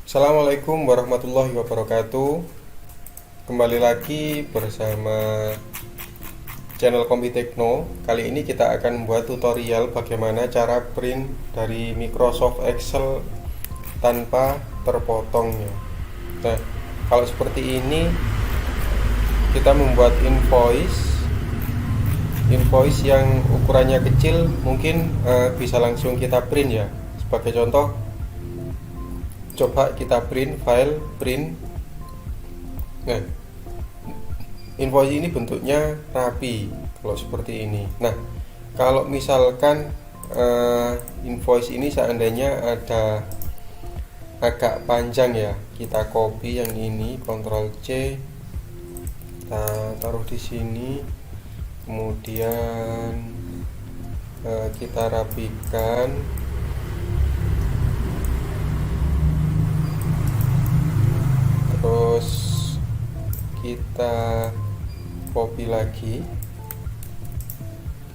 Assalamualaikum warahmatullahi wabarakatuh. Kembali lagi bersama channel Kompitekno. Kali ini kita akan membuat tutorial bagaimana cara print dari Microsoft Excel tanpa terpotongnya. Nah, kalau seperti ini kita membuat invoice yang ukurannya kecil, mungkin bisa langsung kita print ya. Sebagai contoh, coba kita print file print. Nah, invoice ini bentuknya rapi kalau seperti ini. Nah, kalau misalkan invoice ini seandainya ada agak panjang ya, kita copy yang ini, Ctrl C, kita taruh di sini, kemudian kita rapikan. Terus kita copy lagi,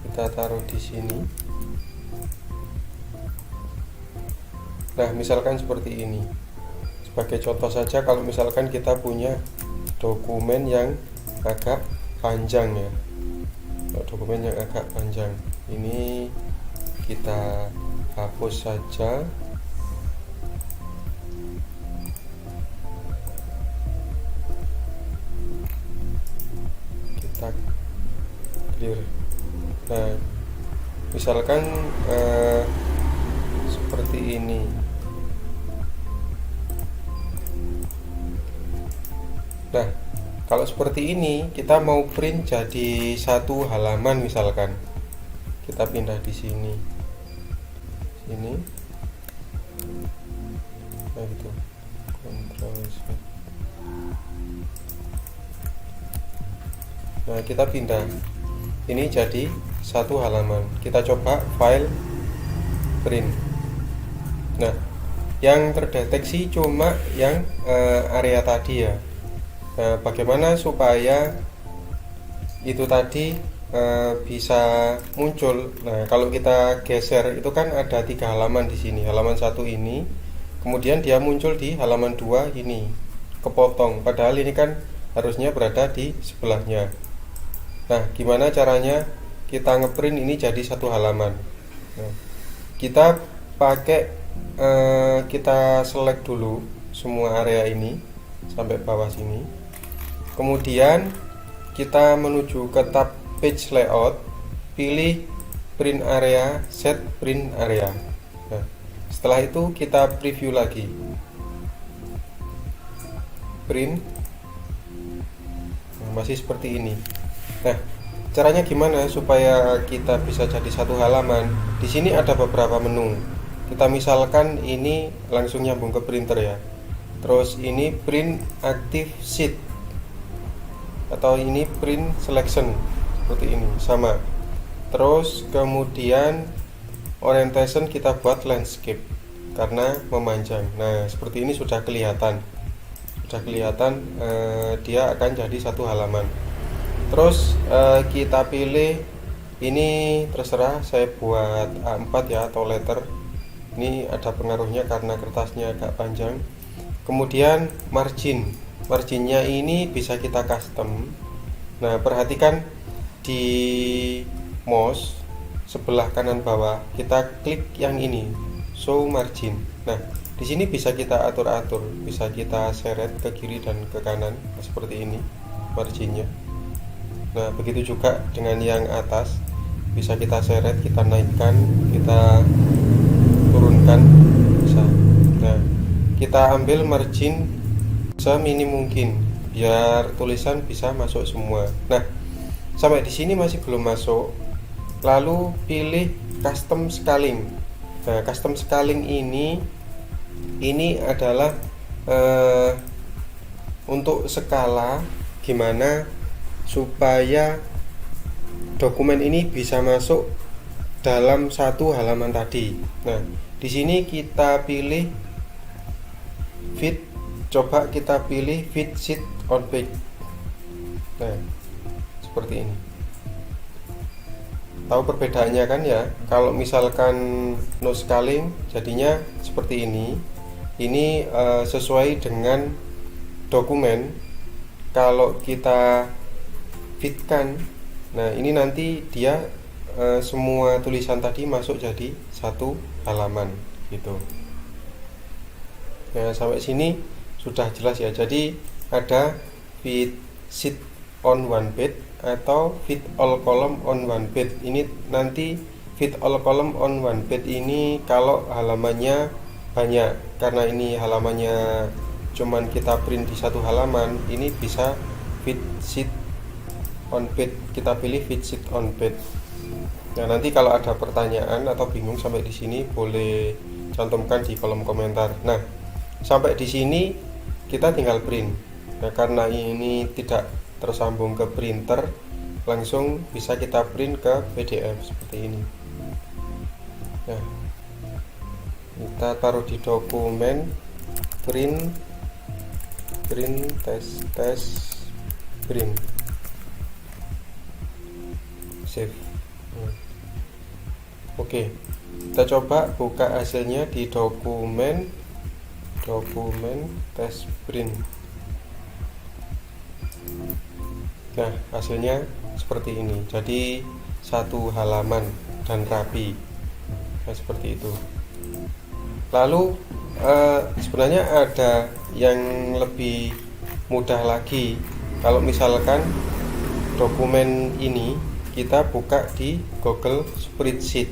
kita taruh di sini. Nah, misalkan seperti ini. Sebagai contoh saja, kalau misalkan kita punya dokumen yang agak panjang ya, ini kita hapus saja. Clear. Nah, misalkan seperti ini. Nah, kalau seperti ini kita mau print jadi satu halaman, misalkan kita pindah di sini, nah gitu, Ctrl C. Nah, kita pindah ini jadi satu halaman. Kita coba file print. Nah, yang terdeteksi cuma yang area tadi ya. Nah, bagaimana supaya itu tadi bisa muncul? Nah, kalau kita geser itu kan ada 3 halaman di sini. Halaman 1 ini, kemudian dia muncul di halaman 2 ini, kepotong. Padahal ini kan harusnya berada di sebelahnya. Nah, gimana caranya kita ngeprint ini jadi satu halaman? Nah, kita pakai kita select dulu semua area ini sampai bawah sini. Kemudian kita menuju ke tab page layout, pilih print area, set print area. Nah, setelah itu kita preview lagi. Print. Nah, masih seperti ini. Nah, caranya gimana supaya kita bisa jadi satu halaman? Di sini ada beberapa menu. Kita misalkan ini langsung nyambung ke printer ya. Terus ini print active sheet, atau ini print selection, seperti ini, sama. Terus kemudian orientation kita buat landscape karena memanjang. Nah, seperti ini sudah kelihatan. Dia akan jadi satu halaman. Terus kita pilih ini, terserah, saya buat A4 ya, atau letter. Ini ada pengaruhnya karena kertasnya agak panjang. Kemudian marginnya ini bisa kita custom. Nah, perhatikan di mouse sebelah kanan bawah, kita klik yang ini, show margin. Nah, di sini bisa kita atur-atur, bisa kita seret ke kiri dan ke kanan seperti ini marginnya. Nah, begitu juga dengan yang atas, bisa kita seret, kita naikkan, kita turunkan, bisa. Nah, kita ambil margin seminim mungkin biar tulisan bisa masuk semua. Nah, sampai di sini masih belum masuk. Lalu pilih custom scaling. Nah, custom scaling ini adalah untuk skala gimana supaya dokumen ini bisa masuk dalam satu halaman tadi. Nah, di sini kita pilih fit, coba kita pilih fit sheet on page. Nah, seperti ini. Tahu perbedaannya kan ya? Kalau misalkan no scaling jadinya seperti ini. ini sesuai dengan dokumen. Kalau kita fitkan, nah ini nanti dia semua tulisan tadi masuk jadi satu halaman gitu. Nah, sampai sini sudah jelas ya. Jadi ada fit sheet on one page atau fit all column on one page. Ini nanti fit all column on one page ini kalau halamannya banyak, karena ini halamannya cuman kita print di satu halaman, ini bisa fit sheet on page. Kita pilih fit sheet on page. Nah, nanti kalau ada pertanyaan atau bingung sampai di sini boleh cantumkan di kolom komentar. Nah, sampai di sini kita tinggal print. Nah, karena ini tidak tersambung ke printer, langsung bisa kita print ke PDF seperti ini. Nah, kita taruh di dokumen print test print, save. Oke, kita coba buka hasilnya di dokumen test print. Nah, hasilnya seperti ini. Jadi satu halaman dan rapi. Nah, seperti itu. Lalu sebenarnya ada yang lebih mudah lagi. Kalau misalkan dokumen ini kita buka di Google Spreadsheet,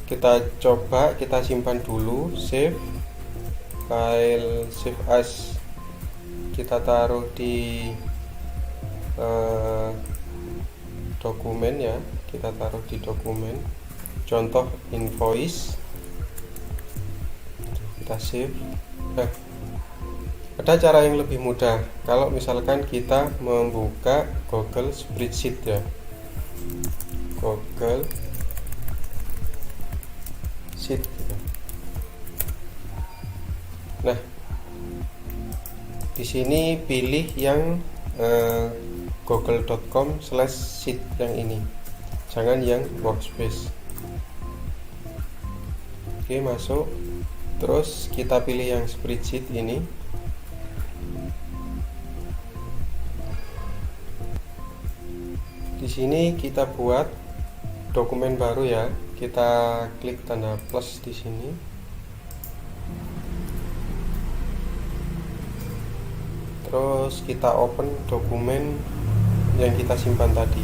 kita coba kita simpan dulu, save file, save as, kita taruh di dokumen ya, kita taruh di dokumen contoh invoice, kita save. Nah, ada cara yang lebih mudah kalau misalkan kita membuka Google Spreadsheet ya, Google Sheet. Nah, di sini pilih yang google.com/sheet yang ini, jangan yang workspace. Oke, masuk. Terus kita pilih yang spreadsheet ini. Di sini kita buat dokumen baru ya. Kita klik tanda plus di sini. Terus kita open dokumen yang kita simpan tadi.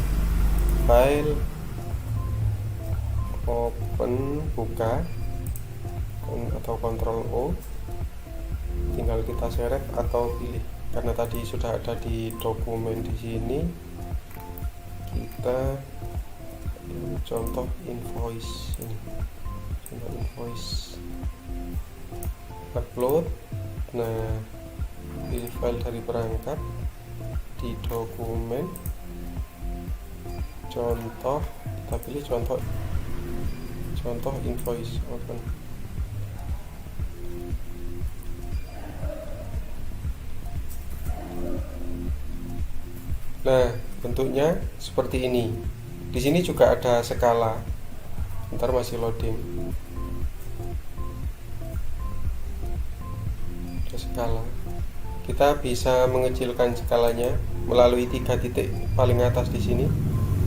File, open, buka, atau Ctrl O. Tinggal kita seret atau pilih. Karena tadi sudah ada di dokumen di sini. Kita contoh invoice ini, contoh invoice, upload. Nah, pilih file dari perangkat, di dokumen contoh, kita pilih contoh invoice, open. Nah, bentuknya seperti ini. Di sini juga ada skala. Ntar masih loading. Ada skala. Kita bisa mengecilkan skalanya melalui 3 titik paling atas di sini.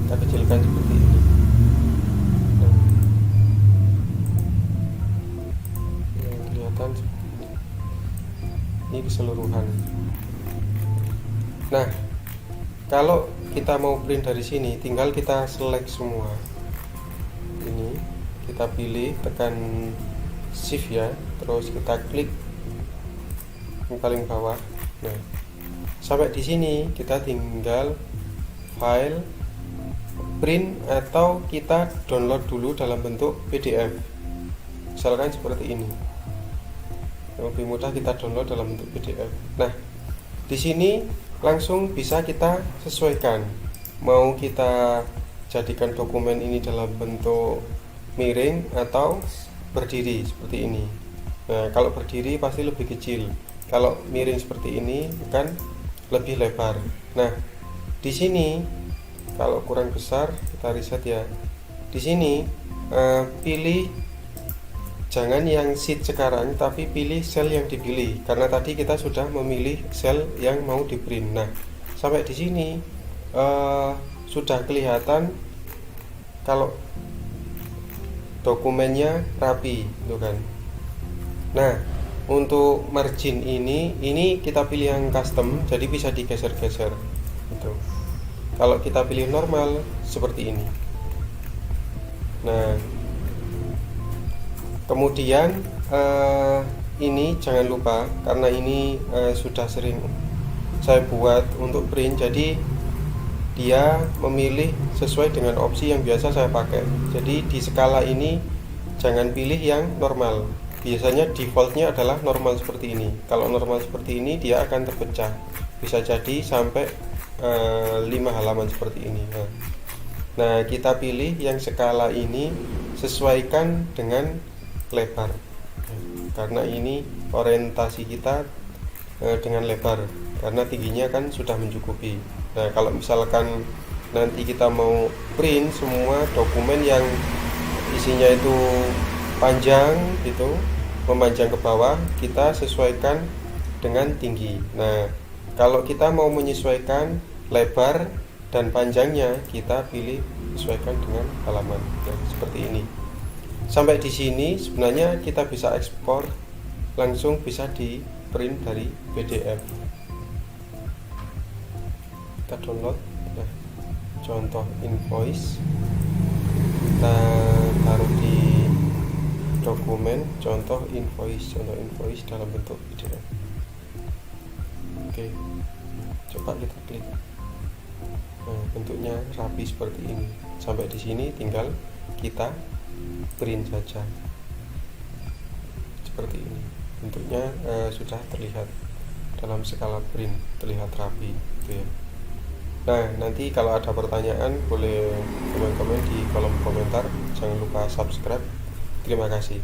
Kita kecilkan seperti ini. Nah, kelihatan seperti ini. Ini keseluruhan. Nah, kalau kita mau print dari sini, tinggal kita select semua. Ini kita pilih, tekan shift ya, terus kita klik yang paling bawah. Nah, sampai di sini kita tinggal file, print, atau kita download dulu dalam bentuk PDF. Misalkan seperti ini. Yang lebih mudah kita download dalam bentuk PDF. Nah, di sini langsung bisa kita sesuaikan, mau kita jadikan dokumen ini dalam bentuk miring atau berdiri seperti ini. Nah, kalau berdiri pasti lebih kecil, kalau miring seperti ini kan lebih lebar. Nah, di sini kalau kurang besar kita reset ya. Di sini pilih jangan yang sheet sekarang, tapi pilih sel yang dipilih, karena tadi kita sudah memilih sel yang mau di print. Nah, sampai di sini sudah kelihatan kalau dokumennya rapi, tuh kan. Nah, untuk margin ini kita pilih yang custom, jadi bisa digeser-geser gitu. Kalau kita pilih normal seperti ini. Nah, kemudian ini jangan lupa, karena ini sudah sering saya buat untuk print, jadi dia memilih sesuai dengan opsi yang biasa saya pakai. Jadi di skala ini jangan pilih yang normal, biasanya defaultnya adalah normal seperti ini. Kalau normal seperti ini dia akan terpecah, bisa jadi sampai 5 halaman seperti ini. Nah, kita pilih yang skala ini, sesuaikan dengan lebar, karena ini orientasi kita dengan lebar, karena tingginya kan sudah mencukupi. Nah, kalau misalkan nanti kita mau print semua dokumen yang isinya itu panjang gitu, memanjang ke bawah, kita sesuaikan dengan tinggi. Nah, kalau kita mau menyesuaikan lebar dan panjangnya, kita pilih sesuaikan dengan halaman. Nah, seperti ini. Sampai di sini sebenarnya kita bisa ekspor, langsung bisa di print dari PDF. Kita download. Nah, contoh invoice, kita taruh di dokumen contoh invoice dalam bentuk PDF. Oke, coba kita klik. Nah, bentuknya rapi seperti ini. Sampai di sini tinggal kita print saja seperti ini. Bentuknya sudah terlihat dalam skala print, terlihat rapi gitu ya. Nah, nanti kalau ada pertanyaan boleh komen-komen di kolom komentar. Jangan lupa subscribe. Terima kasih.